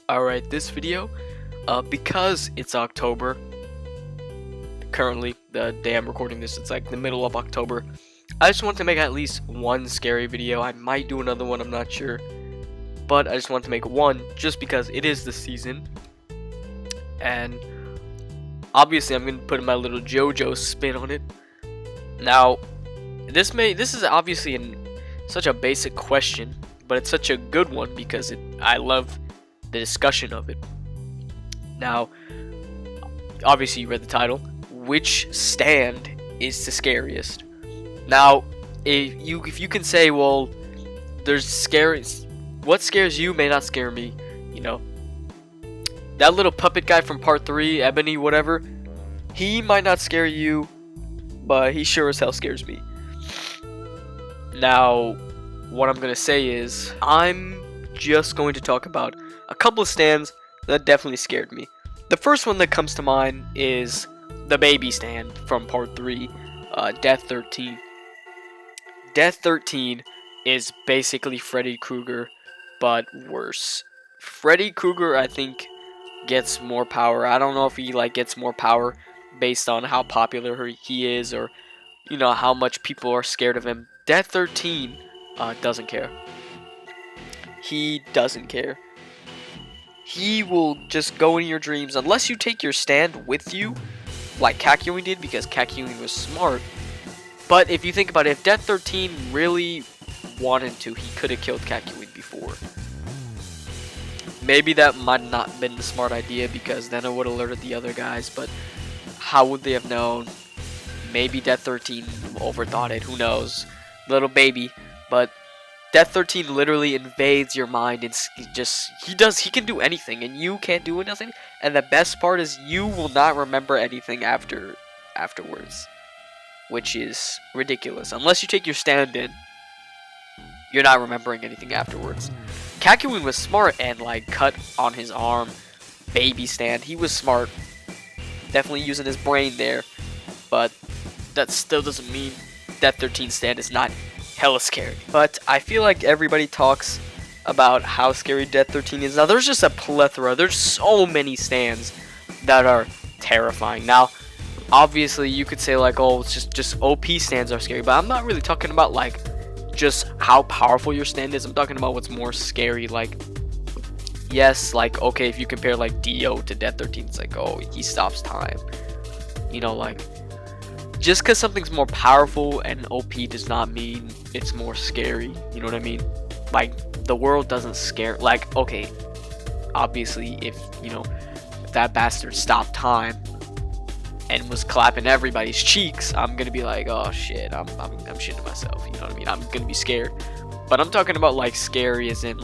Alright, this video, because it's October, currently, the day I'm recording this, it's like the middle of October, I just want to make at least one scary video. I might do another one, I'm not sure, but I just want to make one, just because it is the season, and obviously I'm going to put my little JoJo spin on it. Now, this is obviously such a basic question, but it's such a good one because I love the discussion of it. Now, obviously you read the title. Which stand is the scariest? Now, if you can say, well, what scares you may not scare me. You know, that little puppet guy from part 3, Ebony, whatever, he might not scare you, but he sure as hell scares me. Now, what I'm gonna say is, I'm just going to talk about a couple of stands that definitely scared me. The first one that comes to mind is the baby stand from part 3, Death 13. Death 13 is basically Freddy Krueger, but worse. Freddy Krueger, I think, gets more power. I don't know if he gets more power based on how popular he is, or how much people are scared of him. Death 13 doesn't care. He doesn't care. He will just go in your dreams unless you take your stand with you, like Kakyoin did, because Kakyoin was smart. But if you think about it, if Death 13 really wanted to, he could have killed Kakyoin before. Maybe that might not have been the smart idea, because then it would have alerted the other guys, but how would they have known? Maybe Death 13 overthought it, who knows? Little baby, but Death 13 literally invades your mind, and he can do anything, and you can't do nothing. And the best part is, you will not remember anything afterwards, which is ridiculous. Unless you take your stand in, you're not remembering anything afterwards. Kakyoin was smart and cut on his arm, baby stand. He was smart, definitely using his brain there, but that still doesn't mean Death 13 stand is not hella scary. But I feel like everybody talks about how scary Death 13 is. Now, there's just a plethora. There's so many stands that are terrifying. Now, obviously, you could say oh, it's just OP stands are scary, but I'm not really talking about just how powerful your stand is. I'm talking about what's more scary. Yes, okay, if you compare Dio to Death 13, it's oh, he stops time. Just because something's more powerful and OP does not mean it's more scary. You know what I mean? The world doesn't scare. Okay, obviously, if that bastard stopped time and was clapping everybody's cheeks, I'm gonna be oh shit, I'm shitting myself. You know what I mean? I'm gonna be scared. But I'm talking about scary as in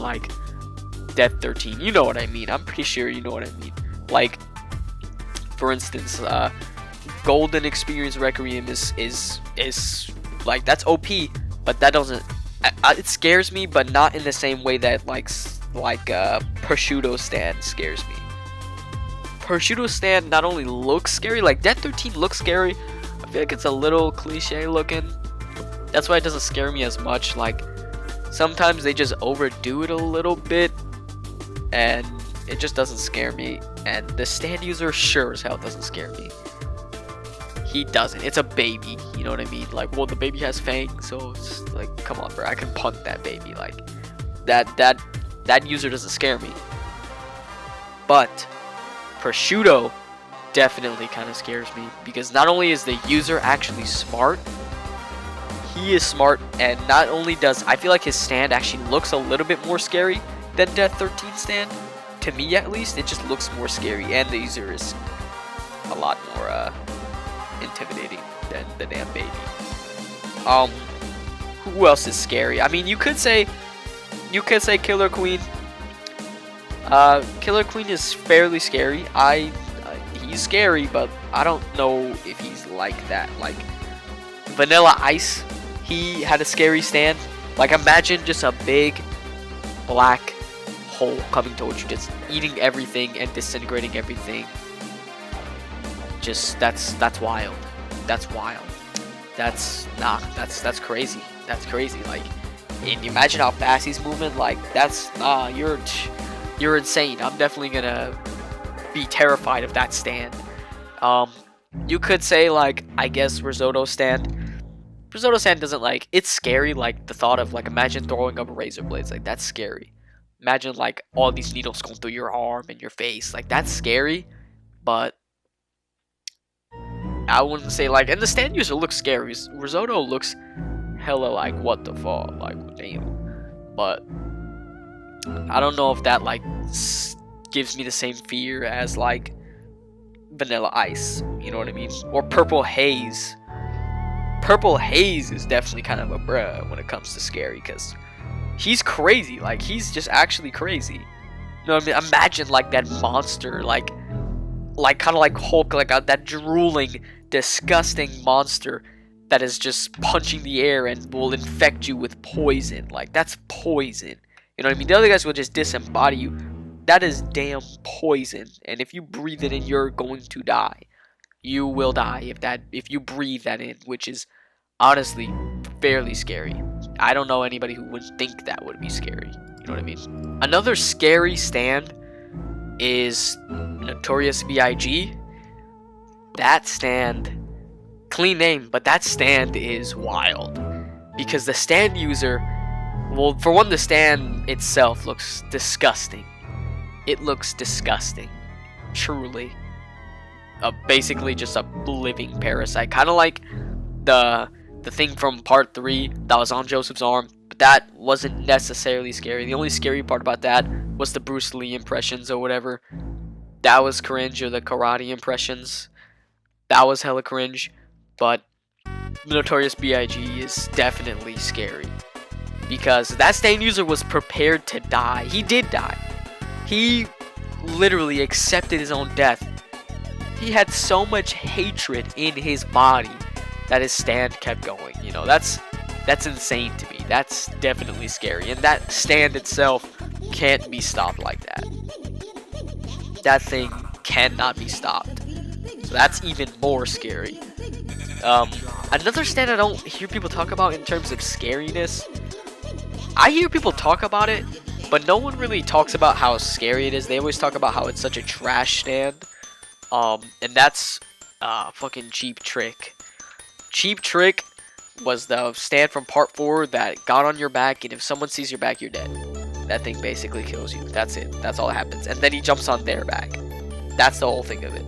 Death 13. You know what I mean? I'm pretty sure you know what I mean. For instance, Golden Experience Requiem is that's OP, but that doesn't. It scares me, but not in the same way that Prosciutto stand scares me. Prosciutto stand not only looks scary, Death 13 looks scary. I feel like it's a little cliche looking. That's why it doesn't scare me as much. Sometimes they just overdo it a little bit, and it just doesn't scare me. And the stand user sure as hell doesn't scare me. He doesn't. It's a baby. You know what I mean? Well, the baby has fangs, so it's come on, bro. I can punt that baby. That user doesn't scare me. But Prosciutto definitely kind of scares me, because not only is the user actually smart, he is smart, and not only does I feel like his stand actually looks a little bit more scary than Death 13 stand. To me, at least, it just looks more scary, and the user is a lot more intimidating than the damn baby. Who else is scary? I mean, you could say Killer Queen. Killer Queen is fairly scary. He's scary, but I don't know if he's like that. Vanilla Ice, he had a scary stand. Imagine just a big black hole coming towards you, just eating everything and disintegrating everything. That's wild. That's wild. That's crazy. That's crazy. And imagine how fast he's moving. You're you're insane. I'm definitely gonna be terrified of that stand. You could say, like, I guess risotto stand. Risotto stand doesn't, like, it's scary, like, the thought of, like, imagine throwing up razor blades, like, that's scary. Imagine, like, all these needles going through your arm and your face, like, that's scary, but I wouldn't say, like, and the stand user looks scary. Risotto looks hella, like, what the fuck, like, damn. But I don't know if that, like, gives me the same fear as, like, vanilla ice, you know what I mean? Or purple haze. Purple haze is definitely kind of a bruh when it comes to scary, because he's crazy. Like, he's just actually crazy. You know what I mean? Imagine, like, that monster, like kind of like Hulk, like that drooling, disgusting monster that is just punching the air and will infect you with poison. Like, that's poison. You know what I mean? The other guys will just disembody you. That is damn poison, and if you breathe it in, you're going to die. You will die if you breathe that in, which is honestly fairly scary. I don't know anybody who would think that would be scary. You know what I mean? Another scary stand is Notorious B.I.G. That stand, clean name, but that stand is wild, because the stand user, well, for one, the stand itself looks disgusting. It looks disgusting, truly. Basically just a living parasite, kind of like the thing from part 3 that was on Joseph's arm, but that wasn't necessarily scary. The only scary part about that was the Bruce Lee impressions or whatever. That was cringe, or the karate impressions. That was hella cringe, but Notorious B.I.G. is definitely scary, because that stand user was prepared to die. He did die. He literally accepted his own death. He had so much hatred in his body that his stand kept going. You know, that's insane to me. That's definitely scary. And that stand itself can't be stopped like that. That thing cannot be stopped. So that's even more scary. Another stand I don't hear people talk about in terms of scariness. I hear people talk about it, but no one really talks about how scary it is. They always talk about how it's such a trash stand. And that's fucking Cheap Trick. Cheap Trick was the stand from part 4 that got on your back, and if someone sees your back, you're dead. That thing basically kills you. That's it. That's all that happens. And then he jumps on their back. That's the whole thing of it.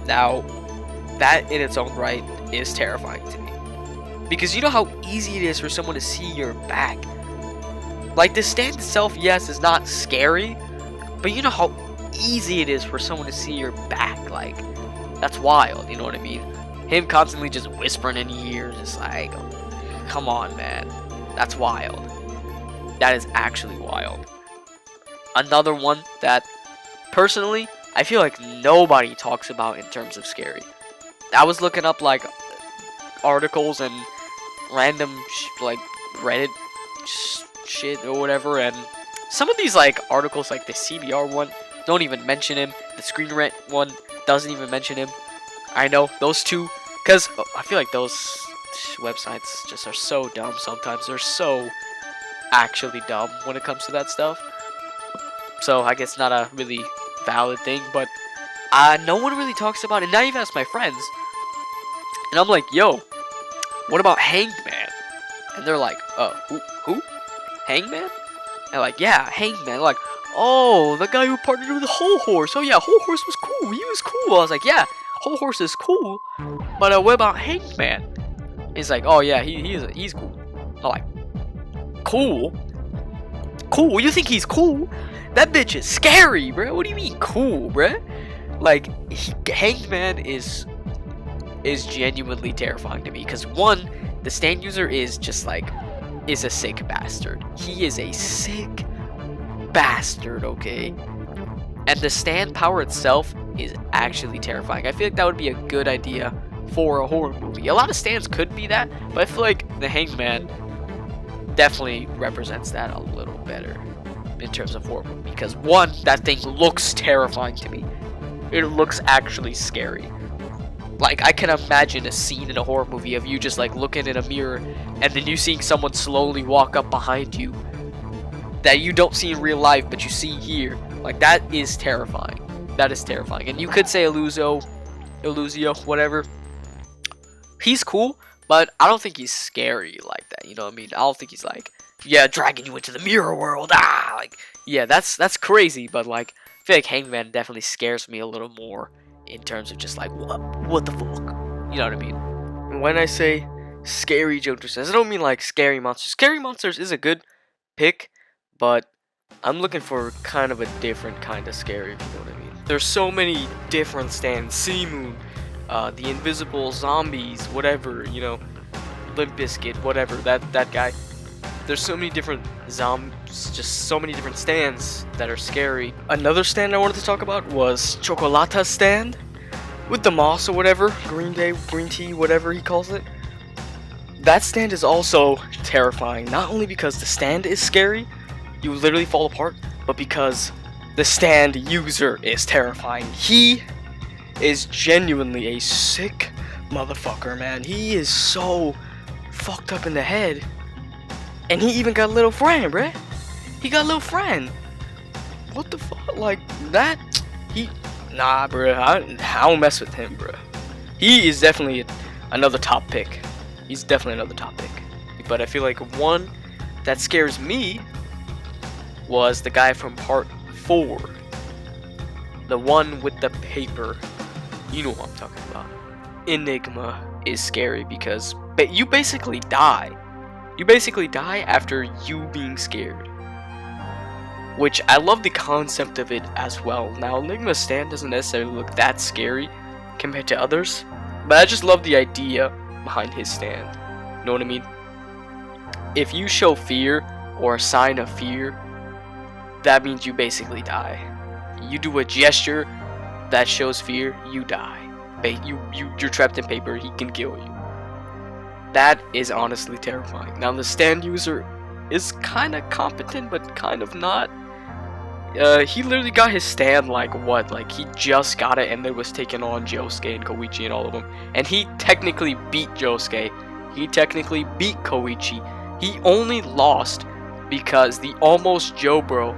Now, that in its own right is terrifying to me, because you know how easy it is for someone to see your back. Like, the stand itself, yes, is not scary, but you know how easy it is for someone to see your back. Like, that's wild, you know what I mean? Him constantly just whispering in your ears, just like, come on, man. That's wild. That is actually wild. Another one that, personally, I feel like nobody talks about in terms of scary. I was looking up, like, articles and random, like, Reddit shit or whatever, and some of these, like, articles, like the CBR one, don't even mention him. The Screen Rant one doesn't even mention him. I know, those two, because I feel like those websites just are so dumb sometimes. They're so actually dumb when it comes to that stuff. So I guess not a really valid thing, but no one really talks about it. And I even asked my friends, and I'm like, yo, what about Hangman? And they're like, who? Hangman? And like, yeah, Hangman. They're like, oh, the guy who partnered with the Whole Horse. Oh yeah, Whole Horse was cool. He was cool. I was like, yeah, Whole Horse is cool, but what about Hangman? He's like, oh yeah, he's cool. I'm like, cool? Cool? You think he's cool? That bitch is scary, bro. What do you mean cool, bro? Like, Hangman is genuinely terrifying to me, because one, the stand user is just like, is a sick bastard. He is a sick bastard, okay? And the stand power itself is actually terrifying. I feel like that would be a good idea for a horror movie. A lot of stands could be that, but I feel like the Hangman definitely represents that a little better in terms of horror movie, because one, that thing looks terrifying to me. It looks actually scary. Like, I can imagine a scene in a horror movie of you just like looking in a mirror and then you seeing someone slowly walk up behind you that you don't see in real life, but you see here. Like, that is terrifying. That is terrifying. And you could say Illusio, whatever. He's cool, but I don't think he's scary like that. You know what I mean? I don't think he's like, yeah, dragging you into the mirror world. Ah, like, yeah, that's crazy. But like, I feel like Hangman definitely scares me a little more in terms of just like, what the fuck? You know what I mean? When I say scary JoJo stands, I don't mean like scary monsters. Scary monsters is a good pick, but I'm looking for kind of a different kind of scary, if you know what I mean. There's so many different stands. Sea Moon, the Invisible Zombies, whatever, you know, Limp Bizkit, whatever, that guy. There's so many different just so many different stands that are scary. Another stand I wanted to talk about was Chocolata's stand with the moss or whatever, green tea, whatever he calls it. That stand is also terrifying, not only because the stand is scary, you literally fall apart, but because the stand user is terrifying. He is genuinely a sick motherfucker, man. He is so fucked up in the head. And he even got a little friend, bruh. He got a little friend. What the fuck? Like, that? Nah, bruh. I don't mess with him, bruh. He is definitely another top pick. He's definitely another top pick. But I feel like one that scares me was the guy from part 4. The one with the paper. You know what I'm talking about. Enigma is scary because you basically die. You basically die after you being scared. Which, I love the concept of it as well. Now, Enigma's stand doesn't necessarily look that scary compared to others, but I just love the idea behind his stand. You know what I mean? If you show fear or a sign of fear, that means you basically die. You do a gesture that shows fear, you die. You're trapped in paper, he can kill you. That is honestly terrifying. Now, the stand user is kind of competent, but kind of not. He literally got his stand like he just got it and then was taking on Josuke and Koichi and all of them. And he technically beat Josuke. He technically beat Koichi. He only lost because the almost Joe bro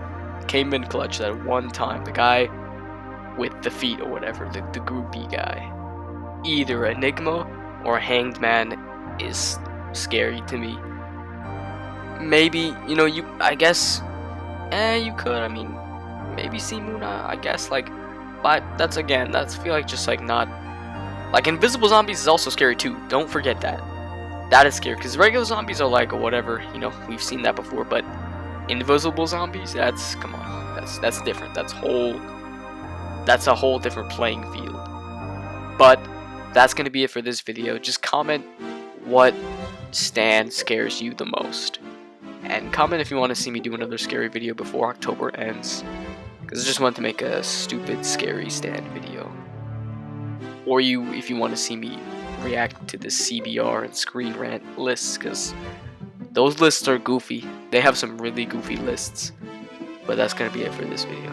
came in clutch that one time. The guy with the feet or whatever, the groupie guy. Either Enigma or Hanged Man is scary to me. Maybe, you know, I guess, you could, I mean, maybe Sea Moon, I guess, like, but that's feel like just like not, like, Invisible Zombies is also scary too, don't forget that. That is scary, because regular zombies are like, whatever, you know, we've seen that before, but Invisible Zombies, come on, that's different, that's a whole different playing field. But that's gonna be it for this video. Just comment what stand scares you the most, and comment if you want to see me do another scary video before October ends, because I just wanted to make a stupid scary stand video. Or if you want to see me react to the CBR and Screen Rant lists, because those lists are goofy. They have some really goofy lists. But that's gonna be it for this video.